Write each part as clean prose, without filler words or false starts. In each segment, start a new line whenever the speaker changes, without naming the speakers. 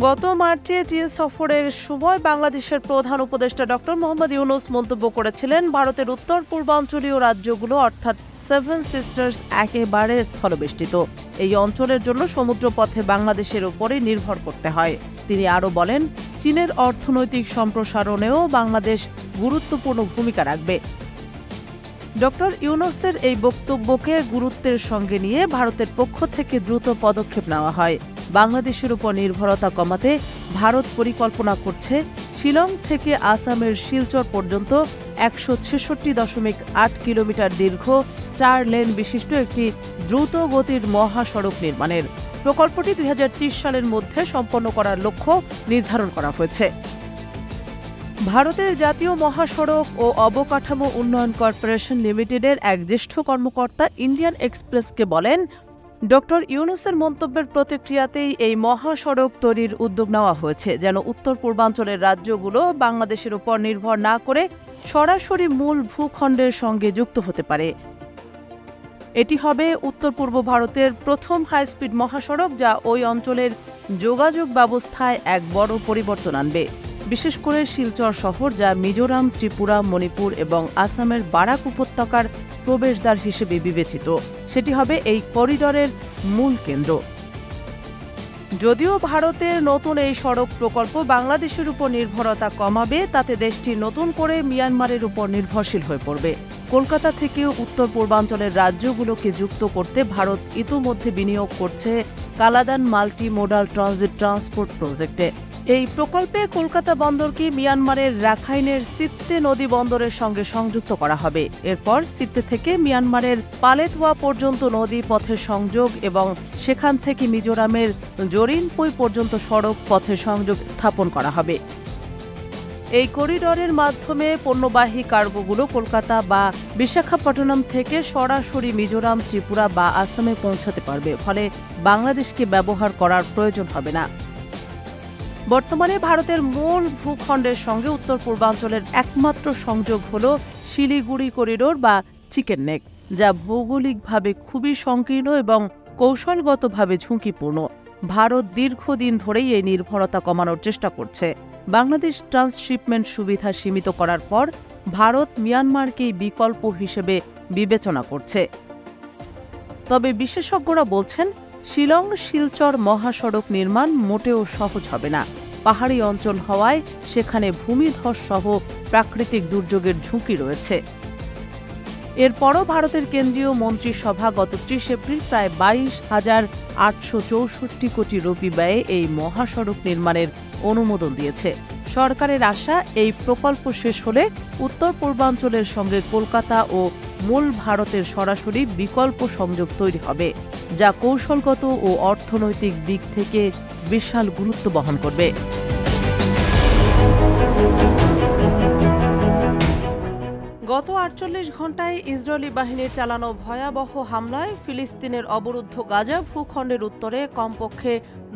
গত মার্চে চীন সফরের সময় বাংলাদেশের প্রধান উপদেষ্টা ডক্টর মোহাম্মদ ইউনূস মন্তব্য করেছিলেন, ভারতের উত্তর পূর্বাঞ্চলীয় রাজ্যগুলো অর্থাৎ সেভেন সিস্টার্স একেবারে স্থলবেষ্টিত। এই অঞ্চলের জন্য সমুদ্রপথে বাংলাদেশের উপরে নির্ভর করতে হয়। তিনি আরও বলেন, চীনের অর্থনৈতিক সম্প্রসারণেও বাংলাদেশ গুরুত্বপূর্ণ ভূমিকা রাখবে। ডক্টর ইউনূসের এই বক্তব্যকে গুরুত্বের সঙ্গে নিয়ে ভারতের পক্ষ থেকে দ্রুত পদক্ষেপ নেওয়া হয়। বাংলাদেশের উপর নির্ভরতা কমাতে ভারত পরিকল্পনা করছে শিলং থেকে আসামের শিলচর পর্যন্ত ১৬৬.৮ কিলোমিটার দীর্ঘ ৪ লেন বিশিষ্ট একটি দ্রুত গতির মহাসড়ক নির্মাণের। প্রকল্পটি ২০৩০ সালের মধ্যে সম্পন্ন করার লক্ষ্য নির্ধারণ করা হয়েছে। ভারতের জাতীয় মহাসড়ক ও অবকাঠামো উন্নয়ন কর্পোরেশন লিমিটেডের এক জ্যেষ্ঠ কর্মকর্তা ইন্ডিয়ান এক্সপ্রেসকে বলেন, ডক্টর ইউনূসের মন্তব্যের প্রতিক্রিয়াতেই এই মহাসড়ক তৈরির উদ্যোগ নেওয়া হয়েছে, যেন উত্তর পূর্বাঞ্চলের রাজ্যগুলো বাংলাদেশের উপর নির্ভর না করে সরাসরি মূল ভূখণ্ডের সঙ্গে যুক্ত হতে পারে। এটি হবে উত্তর পূর্ব ভারতের প্রথম হাইস্পিড মহাসড়ক, যা ওই অঞ্চলের যোগাযোগ ব্যবস্থায় এক বড় পরিবর্তন আনবে। বিশেষ করে শিলচর শহর, যা মিজোরাম, ত্রিপুরা, মণিপুর এবং আসামের বারাক উপত্যকার প্রবেশদ্বার হিসেবে বিবেচিত, সেটি হবে এই করিডরের মূল কেন্দ্র। যদিও ভারতের নতুন এই সড়ক প্রকল্প বাংলাদেশের উপর নির্ভরতা কমাবে, তাতে দেশটি নতুন করে মিয়ানমারের উপর নির্ভরশীল হয়ে পড়বে। কলকাতা থেকেও উত্তর পূর্বাঞ্চলের রাজ্যগুলোকে যুক্ত করতে ভারত ইতোমধ্যে বিনিয়োগ করছে Kaladan multi modal transit transport প্রজেক্টে। এই প্রকল্পে কলকাতা বন্দরকে মিয়ানমারের রাখাইনের সিত্তে নদী বন্দরের সঙ্গে সংযুক্ত করা হবে। এরপর সিত্তে থেকে মিয়ানমারের পালেতোয়া পর্যন্ত নদী পথের সংযোগ এবং সেখান থেকে মিজোরামের জরিনপুই পর্যন্ত সড়ক পথের সংযোগ স্থাপন করা হবে। এই করিডরের মাধ্যমে পণ্যবাহী কার্গোগুলো কলকাতা বা বিশাখাপট্টনম থেকে সরাসরি মিজোরাম, ত্রিপুরা বা আসামে পৌঁছাতে পারবে, ফলে বাংলাদেশকে ব্যবহার করার প্রয়োজন হবে না। বর্তমানে ভারতের মূল ভূখণ্ডের সঙ্গে উত্তর পূর্বাঞ্চলের একমাত্র সংযোগ হল শিলিগুড়ি করিডোর বা চিকেন নেক, যা ভৌগোলিকভাবে খুবই সংকীর্ণ এবং কৌশলগতভাবে ঝুঁকিপূর্ণ। ভারত দীর্ঘদিন ধরেই এই নির্ভরতা কমানোর চেষ্টা করছে। বাংলাদেশ ট্রান্সশিপমেন্ট সুবিধা সীমিত করার পর ভারত মিয়ানমারকেই বিকল্প হিসেবে বিবেচনা করছে। তবে বিশেষজ্ঞরা বলছেন, শিলং শিলচর মহাসড়ক নির্মাণ মোটেও সহজ হবে না। পাহাড়ি অঞ্চল হওয়ায় সেখানে ভূমিধস সহ প্রাকৃতিক দুর্যোগের ঝুঁকি রয়েছে। এরপরও ভারতের কেন্দ্রীয় মন্ত্রিসভা গত ৩০ এপ্রিল প্রায় ২২,৮৬৪ কোটি রুপি ব্যয়ে এই মহাসড়ক নির্মাণের অনুমোদন দিয়েছে। সরকারের আশা, এই প্রকল্প শেষ হলে উত্তর পূর্বাঞ্চলের সঙ্গে কলকাতা ও মূল ভারতের সরাসরি বিকল্প সংযোগ তৈরি হবে, যা কৌশলগত ও অর্থনৈতিক দিক থেকে বিশাল গুরুত্ব বহন করবে। গত ৪৮ ঘণ্টায় ইসরায়েলি বাহিনীর চালানো ভয়াবহ হামলায় ফিলিস্তিনের অবরুদ্ধ গাজা ভূখণ্ডের উত্তরে কমপক্ষে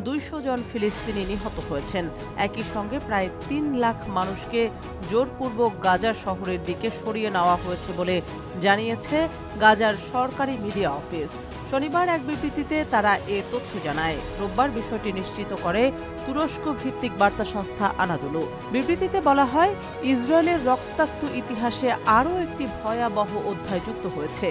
২০০ জন ফিলিস্তিনি নিহত হয়েছেন। একই সঙ্গে প্রায় ৩ লাখ মানুষকে জোরপূর্বক গাজা শহরের দিকে সরিয়ে নেওয়া হয়েছে বলে জানিয়েছে গাজার সরকারি মিডিয়া অফিস। শনিবার এক বিবৃতিতে তারা এ তথ্য জানায়। রোববার বিষয়টি নিশ্চিত করে তুরস্ক ভিত্তিক বার্তা সংস্থা আনাদোলু। বিবৃতিতে বলা হয়, ইসরায়েলের রক্তাক্ত ইতিহাসে আরও একটি ভয়াবহ অধ্যায় যুক্ত হয়েছে।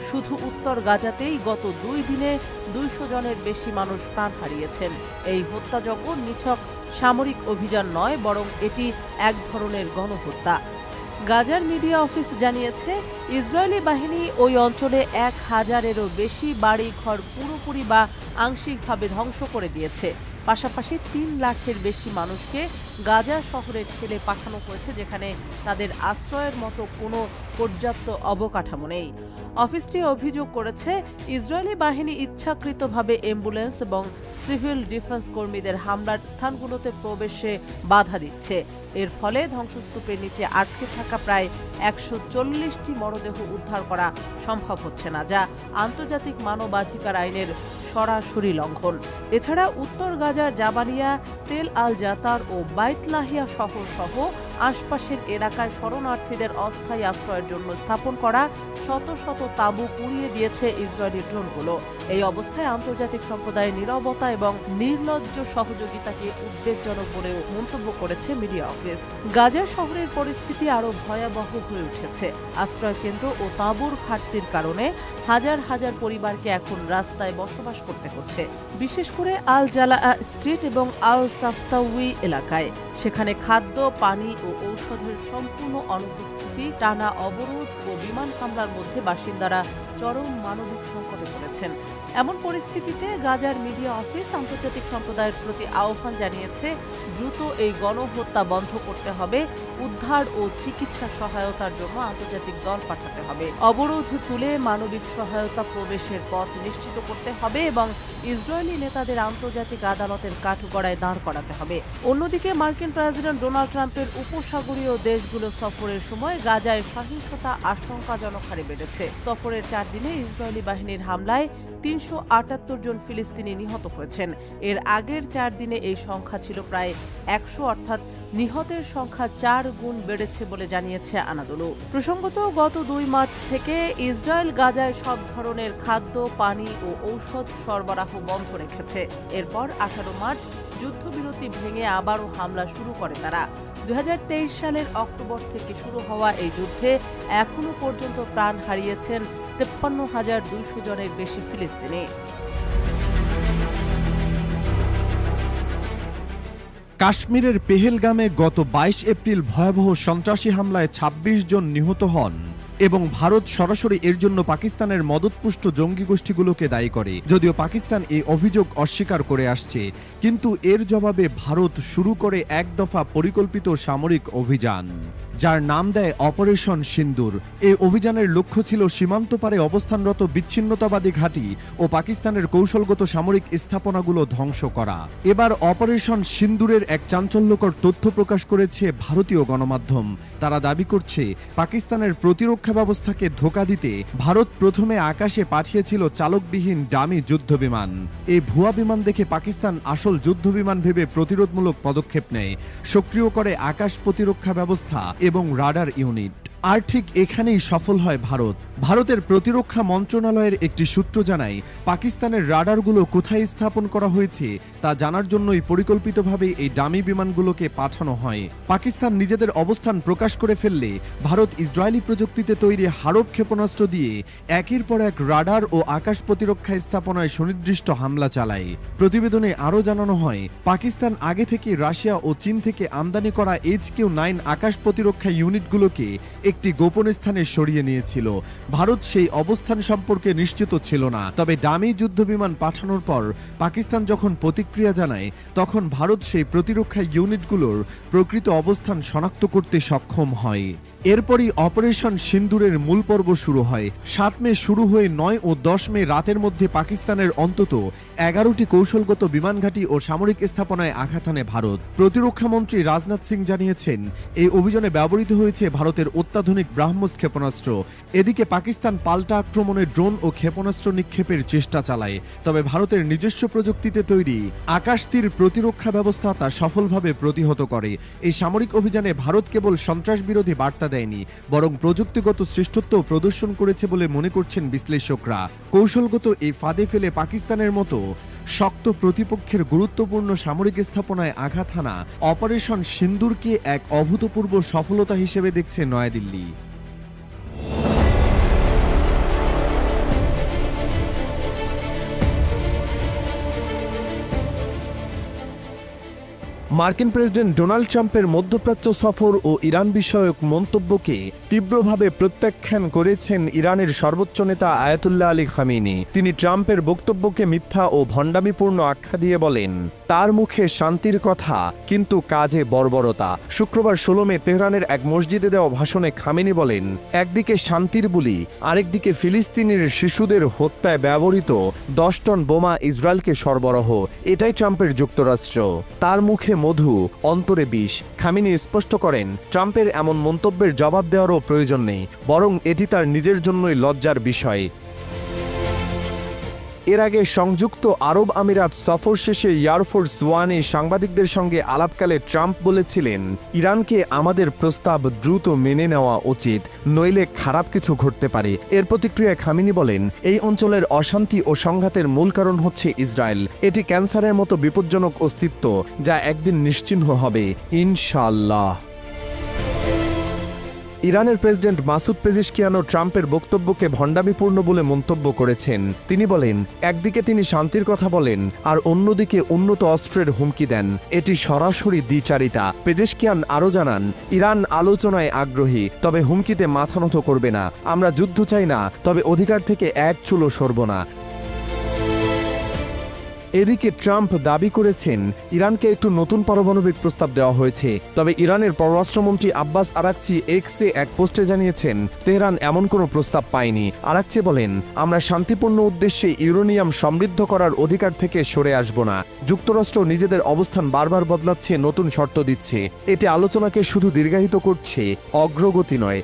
শুধু উত্তর গাজাতেই গত ২ দিনে ২০০ জনের বেশি মানুষ প্রাণ হারিয়েছেন। এই হত্যাযজ্ঞ নিছক সামরিক অভিযান নয়, বরং এটি এক ধরনের গণহত্যা। গাজার মিডিয়া অফিস জানিয়েছে, ইসরায়েলি বাহিনী ওই অঞ্চলে ১,০০০-এরও বেশি বাড়ি ঘর পুরোপুরি বা আংশিকভাবে ধ্বংস করে দিয়েছে। পাশাপাশি ৩ লাখের বেশি মানুষকে গাজা শহরে ঠেলে পাঠানো হয়েছে, যেখানে তাদের আশ্রয়ের মতো কোনো পর্যাপ্ত অবকাঠামো নেই। অফিসটি অভিযোগ করেছে, ইসরায়েলি বাহিনী ইচ্ছাকৃতভাবে অ্যাম্বুলেন্স এবং সিভিল ডিফেন্স কর্মীদের হামলার স্থানগুলোতে প্রবেশে বাধা দিচ্ছে। এর ফলে ধ্বংসস্তূপের নিচে আটকে থাকা প্রায় ১৪০টি মরদেহ উদ্ধার করা সম্ভব হচ্ছে না, যা আন্তর্জাতিক মানবাধিকার আইনের সরাসরি লঙ্ঘন। এছাড়া উত্তর গাজার জাবালিয়া, তেল আল জাতার ও বাইত লাহিয়া শহর সহ আশপাশের এলাকায় শরণার্থীদের অস্থায়ী আশ্রয়ের জন্য স্থাপন করা শত শত তাঁবু উড়িয়ে দিয়েছে ইসরায়েলি ড্রোনগুলো। এই অবস্থায় আন্তর্জাতিক সম্প্রদায়ের নীরবতা এবং নির্লজ্জ সহযোগিতাকে উদ্বেগজনক বলেও মন্তব্য করেছে মিডিয়া অফিস। গাজা শহরের পরিস্থিতি আরও ভয়াবহ হয়ে উঠেছে। আশ্রয়কেন্দ্র ও তাঁবুর ঘাটতির কারণে হাজার হাজার পরিবারকে এখন রাস্তায় বসবাস করতে হচ্ছে, বিশেষ করে আল জালাআ স্ট্রিট এবং আল সাফতাউই এলাকায়। সেখানে খাদ্য, পানি ও ঔষধের সম্পূর্ণ অনুপস্থিতি, টানা অবরোধ ও বিমান হামলার মধ্যে বাসিন্দারা চরম মানবিক সংকটে পড়েছেন। এমন পরিস্থিতিতে গাজার মিডিয়া অফিস আন্তর্জাতিক সম্প্রদায়ের প্রতি আহ্বান জানিয়েছে, দ্রুত এই গণহত্যা বন্ধ করতে হবে, উদ্ধার ও চিকিৎসা সহায়তার জন্য আন্তর্জাতিক দল পাঠাতে হবে, অবরোধ তুলে মানবিক সহায়তা প্রবেশের পথ নিশ্চিত করতে হবে এবং ইসরায়েলি নেতাদের আন্তর্জাতিক আদালতের কাঠগড়ায় দাঁড় করাতে হবে। অন্যদিকে মার্কিন প্রেসিডেন্ট ডোনাল্ড ট্রাম্পের উপসাগরীয় দেশগুলো সফরের সময় গাজায় সহিংসতা আশঙ্কাজনক হারে বেড়েছে। সফরের 4 দিনে ইসরায়েলি বাহিনীর হামলায় 378 জন ফিলিস্তিনি নিহত হয়েছেন। এর আগের 4 দিনে এই সংখ্যা ছিল প্রায় 100, অর্থাৎ নিহতের সংখ্যা 4 গুণ বেড়েছে বলে জানিয়েছে আনাদোলু। প্রসঙ্গত, গত 2 মার্চ থেকে ইসরায়েল গাজায় সব ধরনের খাদ্য, পানি ও ঔষধ সরবরাহ বন্ধ রেখেছে। এরপর 18 মার্চ যুদ্ধবিরতি ভেঙে আবারও হামলা শুরু করে তারা। 2023 সালের অক্টোবর থেকে শুরু হওয়া এই যুদ্ধে এখনো পর্যন্ত প্রাণ হারিয়েছেন 53,200 জনের বেশি ফিলিস্তিনি।
কাশ্মীরের পেহেলগামে গত 22 এপ্রিল ভয়াবহ সন্ত্রাসী হামলায় 26 জন নিহত হন এবং ভারত সরাসরি এর জন্য পাকিস্তানের মদতপুষ্ট জঙ্গি গোষ্ঠীগুলোকে দায়ী করে। যদিও পাকিস্তান এই অভিযোগ অস্বীকার করে আসছে, কিন্তু এর জবাবে ভারত শুরু করে এক দফা পরিকল্পিত সামরিক অভিযান, যার নাম দেয় অপারেশন সিন্দুর। এই অভিযানের লক্ষ্য ছিল সীমান্ত পারে অবস্থানরত বিচ্ছিন্নতাবাদী ঘাঁটি ও পাকিস্তানের কৌশলগত সামরিক স্থাপনাগুলো ধ্বংস করা। এবার অপারেশন সিন্দুরের এক চাঞ্চল্যকর তথ্য প্রকাশ করেছে ভারতীয় গণমাধ্যম। তারা দাবি করছে, পাকিস্তানের প্রতিরক্ষা ব্যবস্থাকে ধোঁকা দিতে ভারত প্রথমে আকাশে পাঠিয়েছিল চালকবিহীন ডামি যুদ্ধবিমান। এই ভুয়া বিমান দেখে পাকিস্তান আসল যুদ্ধবিমান ভেবে প্রতিরোধমূলক পদক্ষেপ নেয়, সক্রিয় করে আকাশ প্রতিরক্ষা ব্যবস্থা এবং রাডার ইউনিট। আর ঠিক এখানেই সফল হয় ভারত। ভারতের প্রতিরক্ষা মন্ত্রণালয়ের একটি সূত্র জানায়, পাকিস্তানের রাডারগুলো কোথায় স্থাপন করা হয়েছে তা জানার জন্যই পরিকল্পিতভাবে এই ডামি বিমানগুলোকে পাঠানো হয়। পাকিস্তান নিজেদের অবস্থান প্রকাশ করে ফেললে ভারত ইসরায়েলি প্রযুক্তিতে তৈরি হারব ক্ষেপণাস্ত্র দিয়ে একের পর এক রাডার ও আকাশ প্রতিরক্ষা স্থাপনায় সুনির্দিষ্ট হামলা চালায়। প্রতিবেদনে আরও জানানো হয়, পাকিস্তান আগে থেকে রাশিয়া ও চীন থেকে আমদানি করা HQ-9 আকাশ প্রতিরক্ষা ইউনিটগুলোকে একটি গোপন স্থানে সরিয়ে নিয়েছিল। ভারত সেই অবস্থান সম্পর্কে নিশ্চিত ছিল না। তবে ডামি যুদ্ধবিমান পাঠানোর পর পাকিস্তান যখন প্রতিক্রিয়া জানায়, তখন ভারত সেই প্রতিরক্ষা ইউনিটগুলোর প্রকৃত অবস্থান শনাক্ত করতে সক্ষম হয়। এরপরই অপারেশন সিন্দুরের মূল পর্ব শুরু হয়। 7 মে শুরু হয়ে 9 ও 10 মে রাতের মধ্যে পাকিস্তানের অন্তত 11টি কৌশলগত বিমানঘাঁটি ও সামরিক স্থাপনায় আঘাত হানে ভারত। প্রতিরক্ষা মন্ত্রী রাজনাথ সিং জানিয়েছেন, এই অভিযানে ব্যবহৃত হয়েছে ভারতের অত্যাধুনিক ব্রাহ্মস ক্ষেপণাস্ত্র। এদিকে পাকিস্তান পাল্টা আক্রমণে ড্রোন ও ক্ষেপণাস্ত্র নিক্ষেপের চেষ্টা চালায়। তবে ভারতের নিজস্ব প্রযুক্তিতে তৈরি আকাশ তীর প্রতিরক্ষা ব্যবস্থা তা সফলভাবে প্রতিহত করে। এই সামরিক অভিযানে ভারত কেবল সন্ত্রাস বিরোধী বার্তা দেয়নি, বরং প্রযুক্তিগত শ্রেষ্ঠত্ব প্রদর্শন করেছে বলে মনে করছেন বিশ্লেষকরা। কৌশলগত এই ফাঁদে ফেলে পাকিস্তানের মতো শক্ত প্রতিপক্ষের গুরুত্বপূর্ণ সামরিক স্থাপনায় আঘাত হানা অপারেশন সিন্দুরকে এক অভূতপূর্ব সফলতা হিসেবে দেখছে নয়াদিল্লি। মার্কিন প্রেসিডেন্ট ডোনাল্ড ট্রাম্পের মধ্যপ্রাচ্য সফর ও ইরান বিষয়ক মন্তব্যকে তীব্রভাবে প্রত্যাখ্যান করেছেন ইরানের সর্বোচ্চ নেতা আয়াতুল্লাহ আলী খামেনি। তিনি ট্রাম্পের বক্তব্যকে মিথ্যা ও ভণ্ডামিপূর্ণ আখ্যা দিয়ে বলেন, তার মুখে শান্তির কথা কিন্তু কাজে বর্বরতা। শুক্রবার 16 মে তেহরানের এক মসজিদে দেওয়া ভাষণে খামেনি বলেন, একদিকে শান্তির বুলি, আরেকদিকে ফিলিস্তিনের শিশুদের হত্যায় ব্যবহৃত 10 টন বোমা ইসরায়েলকে সরবরাহ। এটাই ট্রাম্পের যুক্তরাষ্ট্র। তার মুখে মধু, অন্তরে বিষ। খামেনি স্পষ্ট করেন, ট্রাম্পের এমন মন্তব্যের জবাব দেওয়ারও প্রয়োজন নেই, বরং এটি তার নিজের জন্যই লজ্জার বিষয়। এর আগে সংযুক্ত আরব আমিরাত সফর শেষে এয়ারফোর্স ওয়ানে সাংবাদিকদের সঙ্গে আলাপকালে ট্রাম্প বলেছিলেন, ইরানকে আমাদের প্রস্তাব দ্রুত মেনে নেওয়া উচিত, নইলে খারাপ কিছু ঘটতে পারে। এর প্রতিক্রিয়ায় খামেনি বলেন, এই অঞ্চলের অশান্তি ও সংঘাতের মূল কারণ হচ্ছে ইসরায়েল। এটি ক্যান্সারের মতো বিপজ্জনক অস্তিত্ব, যা একদিন নিশ্চিহ্ন হবে ইনশাআল্লাহ। ইরানের প্রেসিডেন্ট মাসুদ পেজিশকিয়ানও ট্রাম্পের বক্তব্যকে ভণ্ডামিপূর্ণ বলে মন্তব্য করেছেন। তিনি বলেন, একদিকে তিনি শান্তির কথা বলেন আর অন্যদিকে উন্নত অস্ত্রের হুমকি দেন, এটি সরাসরি দ্বিচারিতা। পেজিশকিয়ান আরও জানান, ইরান আলোচনায় আগ্রহী, তবে হুমকিতে মাথা নত করবে না। আমরা যুদ্ধ চাই না, তবে অধিকার থেকে এক চুলও সরব না। এদিকে ট্রাম্প দাবি করেছেন, ইরানকে একটু নতুন পারমাণবিক প্রস্তাব দেওয়া হয়েছে। তবে ইরানের পররাষ্ট্রমন্ত্রী আব্বাস আরাকচি এক্সে এক পোস্টে জানিয়েছেন, তেহরান এমন কোনো প্রস্তাব পায়নি। আরাকচি বলেন, আমরা শান্তিপূর্ণ উদ্দেশ্যে ইউরেনিয়াম সমৃদ্ধ করার অধিকার থেকে সরে আসব না। যুক্তরাষ্ট্র নিজেদের অবস্থান বারবার বদলাচ্ছে, নতুন শর্ত দিচ্ছে। এটি আলোচনাকে শুধু দীর্ঘায়িত করছে, অগ্রগতি নয়।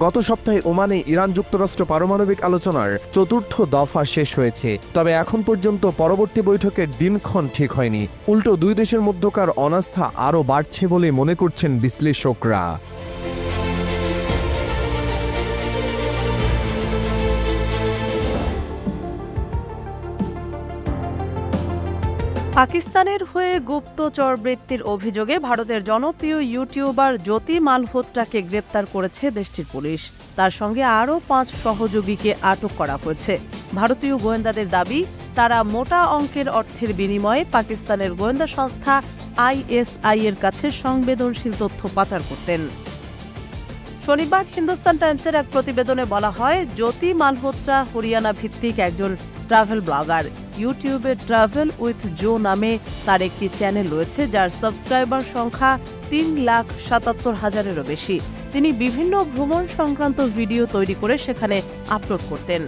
গত সপ্তাহে ওমানে ইরান যুক্তরাষ্ট্র পারমাণবিক আলোচনার চতুর্থ দফা শেষ হয়েছে। তবে এখন পর্যন্ত পরবর্তী বৈঠকের দিনক্ষণ ঠিক হয়নি। উল্টো দুই দেশের মধ্যকার অনাস্থা আরও বাড়ছে বলে মনে করছেন বিশ্লেষকরা।
পাকিস্তানের হয়ে গুপ্তচর বৃত্তির অভিযোগে ভারতের জনপ্রিয় ইউটিউবার জ্যোতি মালহোত্রাকে গ্রেপ্তার করেছে দেশটির পুলিশ। তার সঙ্গে আরও 5 সহযোগীকে আটক করা হয়েছে। ভারতীয় গোয়েন্দাদের দাবি, তারা মোটা অঙ্কের অর্থের বিনিময়ে পাকিস্তানের গোয়েন্দা সংস্থা ISI এর কাছে সংবেদনশীল তথ্য পাচার করতেন। শনিবার হিন্দুস্তান টাইমসের এক প্রতিবেদনে বলা হয়, জ্যোতি মালহোত্রা হরিয়ানা ভিত্তিক একজন ট্রাভেল ব্লগার। ইউটিউবে ট্রাভেল উইথ জো নামে তার একটি চ্যানেল রয়েছে, যার সাবস্ক্রাইবার সংখ্যা 3,77,000-এরও বেশি। তিনি বিভিন্ন ভ্রমণ সংক্রান্ত ভিডিও তৈরি করে সেখানে আপলোড করতেন।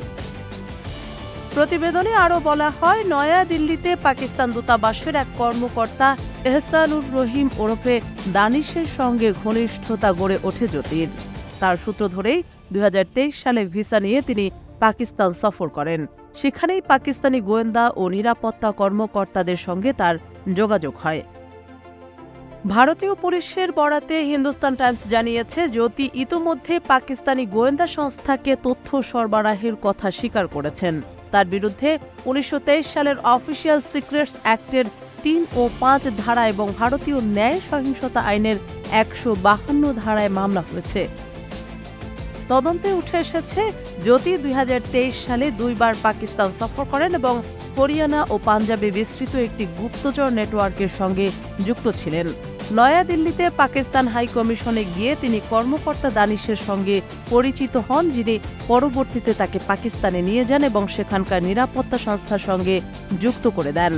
প্রতিবেদনে আরও বলা হয়, নয়াদিল্লিতে পাকিস্তান দূতাবাসের এক কর্মকর্তা এহসানুর রহিম ওরফে দানিশের সঙ্গে ঘনিষ্ঠতা গড়ে ওঠে জ্যোতির। তার সূত্র ধরেই 2023 সালে ভিসা নিয়ে তিনি পাকিস্তান সফর করেন। সেখানেই পাকিস্তানি গোয়েন্দা ও নিরাপত্তা কর্মকর্তাদের সঙ্গে তার যোগাযোগ হয়। ভারতীয় পুলিশের বরাতে হিন্দুস্তান টাইমস জানিয়েছে, জ্যোতি ইতোমধ্যে পাকিস্তানি গোয়েন্দা সংস্থাকে তথ্য সরবরাহের কথা স্বীকার করেছেন। তার বিরুদ্ধে 1923 সালের অফিসিয়াল সিক্রেটস অ্যাক্টের 3 ও 5 ধারা এবং ভারতীয় ন্যায় সহিংসতা আইনের 152 ধারায় মামলা হয়েছে। তদন্তে উঠে এসেছে, জ্যোতি 2023 সালে 2 বার পাকিস্তান সফর করেন এবং হরিয়ানা ও পাঞ্জাবে বিস্তৃত একটি গুপ্তচর নেটওয়ার্কের সঙ্গে যুক্ত ছিলেন। নয়াদিল্লিতে পাকিস্তান হাই কমিশনে গিয়ে তিনি কর্মকর্তা দানিশের সঙ্গে পরিচিত হন, যিনি পরবর্তীতে তাকে পাকিস্তানে নিয়ে যান এবং সেখানকার নিরাপত্তা সংস্থার সঙ্গে যুক্ত করে দেন।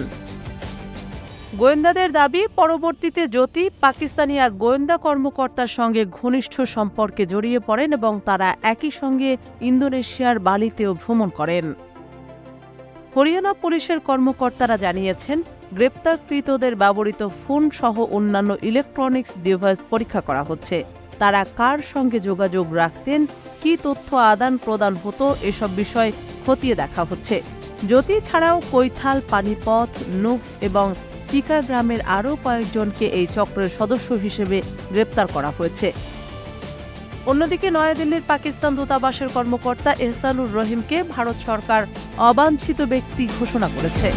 গোয়েন্দাদের দাবি, পরবর্তীতে জ্যোতি পাকিস্তানি এক গোয়েন্দা কর্মকর্তার সঙ্গে ঘনিষ্ঠ সম্পর্কে জড়িয়ে পড়েন এবং তারা একই সঙ্গে ইন্দোনেশিয়ার বালিতেও ভ্রমণ করেন। হরিয়ানা পুলিশের কর্মকর্তারা জানিয়েছেন, গ্রেপ্তারকৃতদের ব্যবহৃত ফোন সহ অন্যান্য ইলেকট্রনিক্স ডিভাইস পরীক্ষা করা হচ্ছে। তারা কার সঙ্গে যোগাযোগ রাখতেন, কী তথ্য আদান প্রদান হতো, এসব বিষয় খতিয়ে দেখা হচ্ছে। জ্যোতি ছাড়াও কৈথাল, পানিপথ, নুহ এবং চিকা গ্রামের আরও কয়েকজনকে এই চক্রের সদস্য হিসেবে গ্রেপ্তার করা হয়েছে। অন্যদিকে নয়াদিল্লির পাকিস্তান দূতাবাসের কর্মকর্তা এহসানুর রহিমকে ভারত সরকার অবাঞ্ছিত ব্যক্তি ঘোষণা করেছে।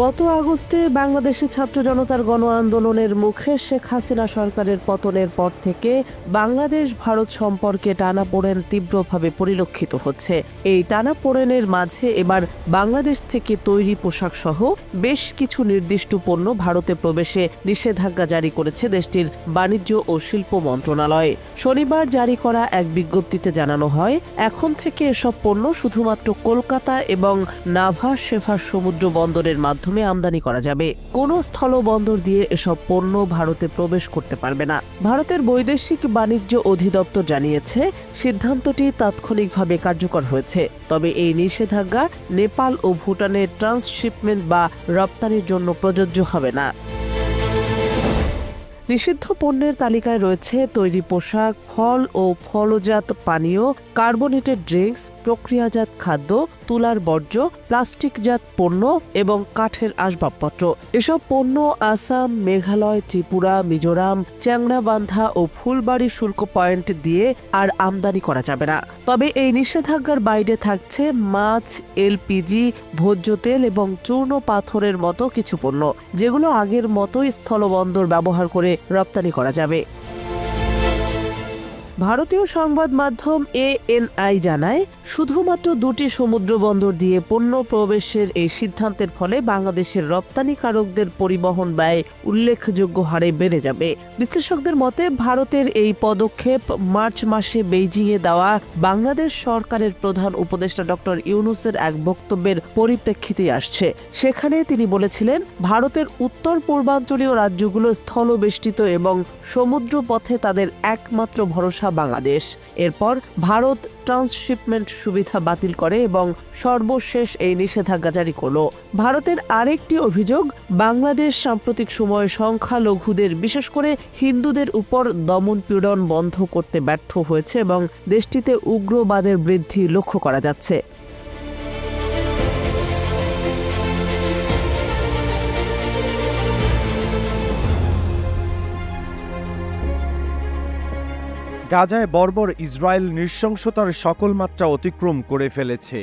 গত আগস্টে বাংলাদেশে ছাত্র জনতার গণ আন্দোলনের মুখে শেখ হাসিনা সরকারের পতনের পর থেকে বাংলাদেশ ভারত সম্পর্কে টানাপোড়েন তীব্রভাবে পরিলক্ষিত হচ্ছে। এই টানাপোড়েনের মাঝে এবার বাংলাদেশ থেকে তৈরি পোশাক সহ বেশ কিছু নির্দিষ্ট পণ্য ভারতে প্রবেশে নিষেধাজ্ঞা জারি করেছে দেশটির বাণিজ্য ও শিল্প মন্ত্রণালয়। শনিবার জারি করা এক বিজ্ঞপ্তিতে জানানো হয়, এখন থেকে এসব পণ্য শুধুমাত্র কলকাতা এবং নাভা শেফার সমুদ্র বন্দরের মাধ্যমে আমদানি করা যাবে। কোনো স্থলবন্দর দিয়ে এসব পণ্য ভারতে প্রবেশ করতে পারবে না। ভারতের বৈদেশিক বাণিজ্য অধিদপ্তর জানিয়েছে, সিদ্ধান্তটি তাৎক্ষণিকভাবে কার্যকর হয়েছে। তবে এই নিষেধাজ্ঞা নেপাল ও ভুটানের ট্রান্সশিপমেন্ট বা রপ্তানির জন্য প্রযোজ্য হবে না। নিষিদ্ধ পণ্যের তালিকায় রয়েছে তৈরি পোশাক, ফল ও ফলজাত পানীয়, কার্বনেটেড ড্রিঙ্কস, প্রক্রিয়াজাত খাদ্য, তুলার বর্জ্য, প্লাস্টিকজাত পণ্য এবং কাঠের আসবাবপত্র। এসব পণ্য আসাম, মেঘালয়, ত্রিপুরা, মিজোরাম, চ্যাংড়াবান্ধা ও ফুলবাড়ি শুল্ক পয়েন্ট দিয়ে আর আমদানি করা যাবে না। তবে এই নিষেধাজ্ঞার বাইরে থাকছে মাছ, এলপিজি, ভোজ্য তেল এবং চূর্ণ পাথরের মতো কিছু পণ্য, যেগুলো আগের মতোই স্থলবন্দর ব্যবহার করে রপ্তানি করা যাবে। ভারতীয় সংবাদ মাধ্যম ANI জানায়, শুধুমাত্র 2টি সমুদ্র বন্দর দিয়ে পণ্য প্রবেশের এই সিদ্ধান্তের ফলে বাংলাদেশের রপ্তানিকারকদের পরিবহন ব্যয় উল্লেখযোগ্য হারে বেড়ে যাবে। বিশ্লেষকদের মতে ভারতের এই পদক্ষেপ মার্চ মাসে বেইজিংয়ে দেওয়া বাংলাদেশ সরকারের প্রধান উপদেষ্টা ডক্টর ইউনূসের এক বক্তব্যের পরিপ্রেক্ষিতে আসছে। সেখানে তিনি বলেছিলেন, ভারতের উত্তর পূর্বাঞ্চলীয় রাজ্যগুলো স্থলবেষ্টিত এবং সমুদ্র পথে তাদের একমাত্র ভরসা বাংলাদেশ। এরপর ভারত ট্রান্সশিপমেন্ট সুবিধা বাতিল করে এবং সর্বশেষ এই নিষেধাজ্ঞা জারি করল। ভারতের আরেকটি অভিযোগ, বাংলাদেশ সাম্প্রতিক সময়ে সংখ্যালঘুদের, বিশেষ করে হিন্দুদের উপর দমন-পীড়ন বন্ধ করতে ব্যর্থ হয়েছে এবং দেশটিতে উগ্রবাদের বৃদ্ধি লক্ষ্য করা যাচ্ছে।
গাজায় বর্বর ইসরায়েল নৃশংসতার সকল মাত্রা অতিক্রম করে ফেলেছে।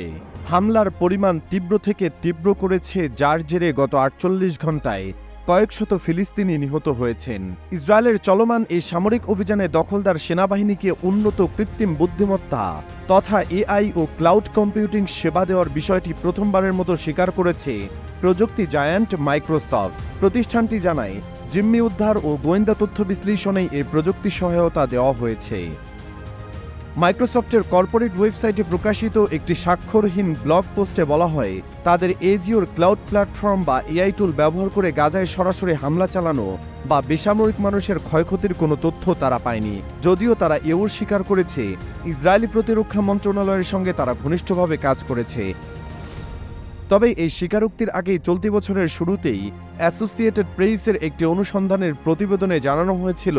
হামলার পরিমাণ তীব্র থেকে তীব্র করেছে, যার জেরে গত 48 ঘণ্টায় কয়েকশত ফিলিস্তিনি নিহত হয়েছেন। ইসরায়েলের চলমান এই সামরিক অভিযানে দখলদার সেনাবাহিনীকে উন্নত কৃত্রিম বুদ্ধিমত্তা তথা AI ও ক্লাউড কম্পিউটিং সেবা দেওয়ার বিষয়টি প্রথমবারের মতো স্বীকার করেছে প্রযুক্তি জায়ান্ট মাইক্রোসফট। প্রতিষ্ঠানটি জানায়, জিম্মি উদ্ধার ও গোয়েন্দা তথ্য বিশ্লেষণেই এই প্রযুক্তি সহায়তা দেওয়া হয়েছে। মাইক্রোসফটের কর্পোরেট ওয়েবসাইটে প্রকাশিত একটি স্বাক্ষরহীন ব্লগ পোস্টে বলা হয়, তাদের এজিওর ক্লাউড প্ল্যাটফর্ম বা AI টুল ব্যবহার করে গাজায় সরাসরি হামলা চালানো বা বেসামরিক মানুষের ক্ষয়ক্ষতির কোনো তথ্য তারা পায়নি। যদিও তারা এও স্বীকার করেছে, ইসরায়েলি প্রতিরক্ষা মন্ত্রণালয়ের সঙ্গে তারা ঘনিষ্ঠভাবে কাজ করেছে। তবে এই স্বীকারোক্তির আগেই চলতি বছরের শুরুতেই অ্যাসোসিয়েটেড প্রেসের একটি অনুসন্ধানের প্রতিবেদনে জানানো হয়েছিল,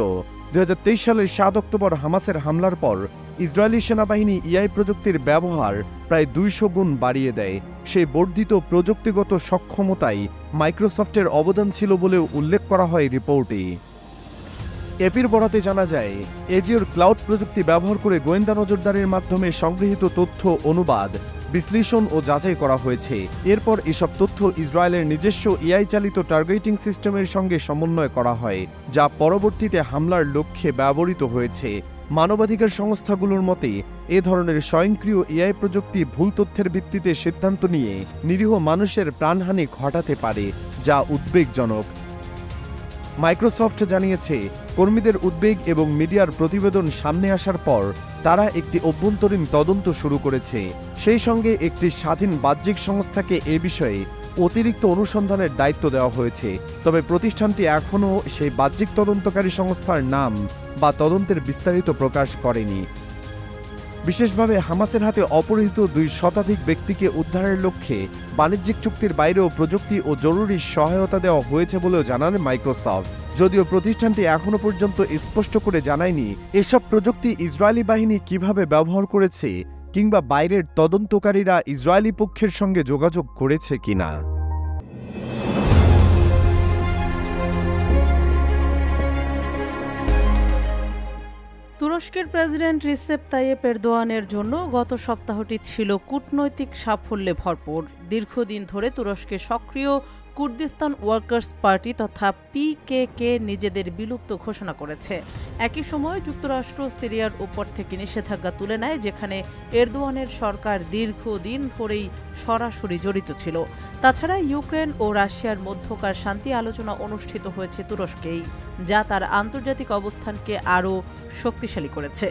2023 সালের 7 অক্টোবর হামাসের হামলার পর ইসরায়েলি সেনাবাহিনী AI প্রযুক্তির ব্যবহার প্রায় 200 গুণ বাড়িয়ে দেয়। সেই বর্ধিত প্রযুক্তিগত সক্ষমতায় মাইক্রোসফটের অবদান ছিল বলেও উল্লেখ করা হয় রিপোর্টে। এপির বরাতে জানা যায়, এজিওর ক্লাউড প্রযুক্তি ব্যবহার করে গোয়েন্দা নজরদারির মাধ্যমে সংগৃহীত তথ্য অনুবাদ, বিশ্লেষণ ও যাচাই করা হয়েছে। এরপর এসব তথ্য ইসরায়েলের নিজস্ব AI চালিত টার্গেটিং সিস্টেমের সঙ্গে সমন্বয় করা হয়, যা পরবর্তীতে হামলার লক্ষ্যে ব্যবহৃত হয়েছে। মানবাধিকার সংস্থাগুলোর মতে, এ ধরনের স্বয়ংক্রিয় AI প্রযুক্তি ভুল তথ্যের ভিত্তিতে সিদ্ধান্ত নিয়ে নিরীহ মানুষের প্রাণহানি ঘটাতে পারে, যা উদ্বেগজনক। মাইক্রোসফট জানিয়েছে, কর্মীদের উদ্বেগ এবং মিডিয়ার প্রতিবেদন সামনে আসার পর তারা একটি অভ্যন্তরীণ তদন্ত শুরু করেছে। সেই সঙ্গে একটি স্বাধীন বাহ্যিক সংস্থাকে এ বিষয়ে অতিরিক্ত অনুসন্ধানের দায়িত্ব দেওয়া হয়েছে। তবে প্রতিষ্ঠানটি এখনও সেই বাহ্যিক তদন্তকারী সংস্থার নাম বা তদন্তের বিস্তারিত প্রকাশ করেনি। বিশেষভাবে হামাসের হাতে অপহৃত 2 শতাধিক ব্যক্তিকে উদ্ধারের লক্ষ্যে বাণিজ্যিক চুক্তির বাইরেও প্রযুক্তি ও জরুরি সহায়তা দেওয়া হয়েছে বলেও জানান মাইক্রোসফট। যদিও প্রতিষ্ঠানটি এখনও পর্যন্ত স্পষ্ট করে জানায়নি এসব প্রযুক্তি ইসরায়েলি বাহিনী কিভাবে ব্যবহার করেছে কিংবা বাইরের তদন্তকারীরা ইসরায়েলি পক্ষের সঙ্গে যোগাযোগ করেছে কিনা।
তুরস্কের প্রেসিডেন্ট রিসেপ তাইয়েপ এরদোয়ানের জন্য গত সপ্তাহটি ছিল কূটনৈতিক সাফল্যে ভরপুর। দীর্ঘদিন ধরে তুরস্কের সক্রিয় কুর্দিস্তান ওয়ার্কার্স পার্টি তথা PKK নিজেদের বিলুপ্ত ঘোষণা করেছে। একই সময় যুক্তরাষ্ট্র সিরিয়ার উপর থেকে নিষেধাজ্ঞা তুলে নেয়, যেখানে এরদোয়ানের সরকার দীর্ঘদিন ধরেই সরাসরি জড়িত ছিল। তাছাড়া ইউক্রেন ও রাশিয়ার মধ্যকার শান্তি আলোচনা অনুষ্ঠিত হয়েছে তুরস্কেই, যা তার আন্তর্জাতিক অবস্থানকে আরও শক্তিশালী করেছে।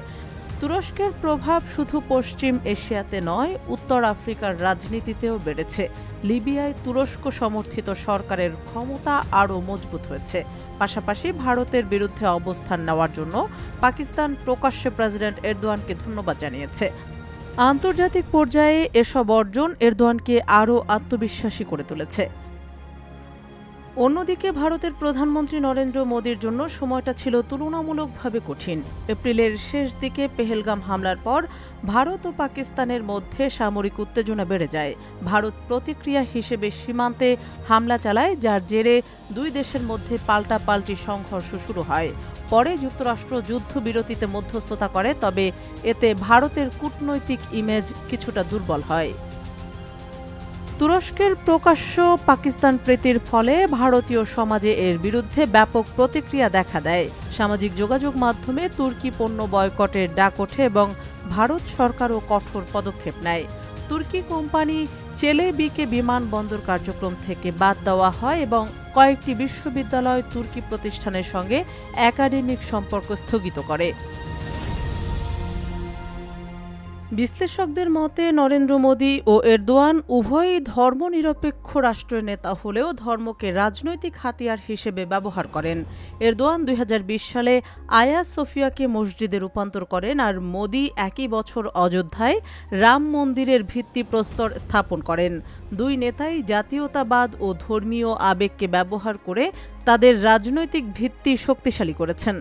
তুরস্কের প্রভাব শুধু পশ্চিম এশিয়াতে নয়, উত্তর আফ্রিকার রাজনীতিতেও বেড়েছে। লিবিয়ায় তুরস্ক সমর্থিত সরকারের ক্ষমতা আরও মজবুত হয়েছে। পাশাপাশি ভারতের বিরুদ্ধে অবস্থান নেওয়ার জন্য পাকিস্তান প্রকাশ্যে প্রেসিডেন্ট এরদোয়ানকে ধন্যবাদ জানিয়েছে। আন্তর্জাতিক পর্যায়ে এসব অর্জন এরদোয়ানকে আরও আত্মবিশ্বাসী করে তুলেছে। অন্যদিকে ভারতের প্রধানমন্ত্রী নরেন্দ্র মোদীর জন্য সময়টা ছিল তুলনামূলকভাবে কঠিন। এপ্রিলের শেষ দিকে পেহেলগাম হামলার পর ভারত ও পাকিস্তানের মধ্যে সামরিক উত্তেজনা বেড়ে যায়। ভারত প্রতিক্রিয়া হিসেবে সীমান্তে হামলা চালায়, যার জেরে দুই দেশের মধ্যে পাল্টাপাল্টি সংঘর্ষ শুরু হয়। পরে যুক্তরাষ্ট্র যুদ্ধবিরতিতে মধ্যস্থতা করে, তবে এতে ভারতের কূটনৈতিক ইমেজ কিছুটা দুর্বল হয়। তুরস্কের প্রকাশ্য পাকিস্তান প্রীতির ফলে ভারতীয় সমাজে এর বিরুদ্ধে ব্যাপক প্রতিক্রিয়া দেখা দেয়। সামাজিক যোগাযোগ মাধ্যমে তুর্কি পণ্য বয়কটের ডাক ওঠে এবং ভারত সরকারও কঠোর পদক্ষেপ নেয়। তুর্কি কোম্পানি চেলেবিকে বিমানবন্দর কার্যক্রম থেকে বাদ দেওয়া হয় এবং কয়েকটি বিশ্ববিদ্যালয় তুর্কি প্রতিষ্ঠানের সঙ্গে একাডেমিক সম্পর্ক স্থগিত করে। বিশ্লেষকদের মতে নরেন্দ্র মোদী ও এরদোয়ান উভয়ই ধর্মনিরপেক্ষ রাষ্ট্রের নেতা হলেও ধর্মকে রাজনৈতিক হাতিয়ার হিসেবে ব্যবহার করেন। এরদোয়ান 2020 সালে আয়া সোফিয়াকে মসজিদে রূপান্তর করেন, আর মোদী একই বছর অযোধ্যায় রাম মন্দিরের ভিত্তিপ্রস্তর স্থাপন করেন। দুই নেতাই জাতীয়তাবাদ ও ধর্মীয় আবেগকে ব্যবহার করে তাদের রাজনৈতিক ভিত্তি শক্তিশালী করেছেন।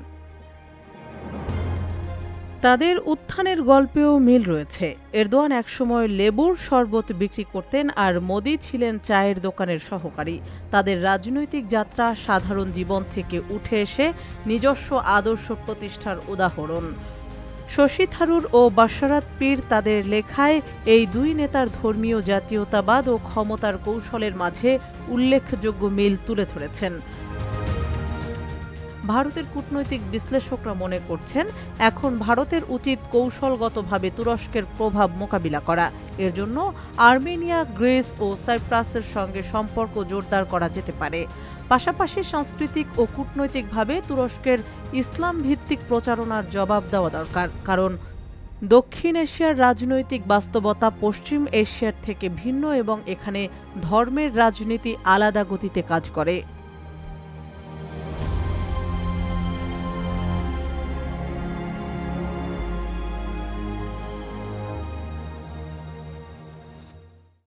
তাদের উত্থানের গল্পেও মিল রয়েছে। এরদোয়ান একসময় লেবুর শরবত বিক্রি করতেন, আর মোদী ছিলেন চায়ের দোকানের সহকারী। তাদের রাজনৈতিক যাত্রা সাধারণ জীবন থেকে উঠে এসে নিজস্ব আদর্শ প্রতিষ্ঠার উদাহরণ। শশী থারুর ও বাশারাত পীর তাদের লেখায় এই দুই নেতার ধর্মীয় জাতীয়তাবাদ ও ক্ষমতার কৌশলের মাঝে উল্লেখযোগ্য মিল তুলে ধরেছেন। ভারতের কূটনৈতিক বিশ্লেষকরা মনে করছেন, এখন ভারতের উচিত কৌশলগতভাবে তুরস্কের প্রভাব মোকাবিলা করা। এর জন্য আর্মেনিয়া, গ্রিস ও সাইপ্রাসের সঙ্গে সম্পর্ক জোরদার করা যেতে পারে। পাশাপাশি সাংস্কৃতিক ও কূটনৈতিকভাবে তুরস্কের ইসলাম ভিত্তিক প্রচারণার জবাব দেওয়া দরকার, কারণ দক্ষিণ এশিয়ার রাজনৈতিক বাস্তবতা পশ্চিম এশিয়ার থেকে ভিন্ন এবং এখানে ধর্মের রাজনীতি আলাদা গতিতে কাজ করে।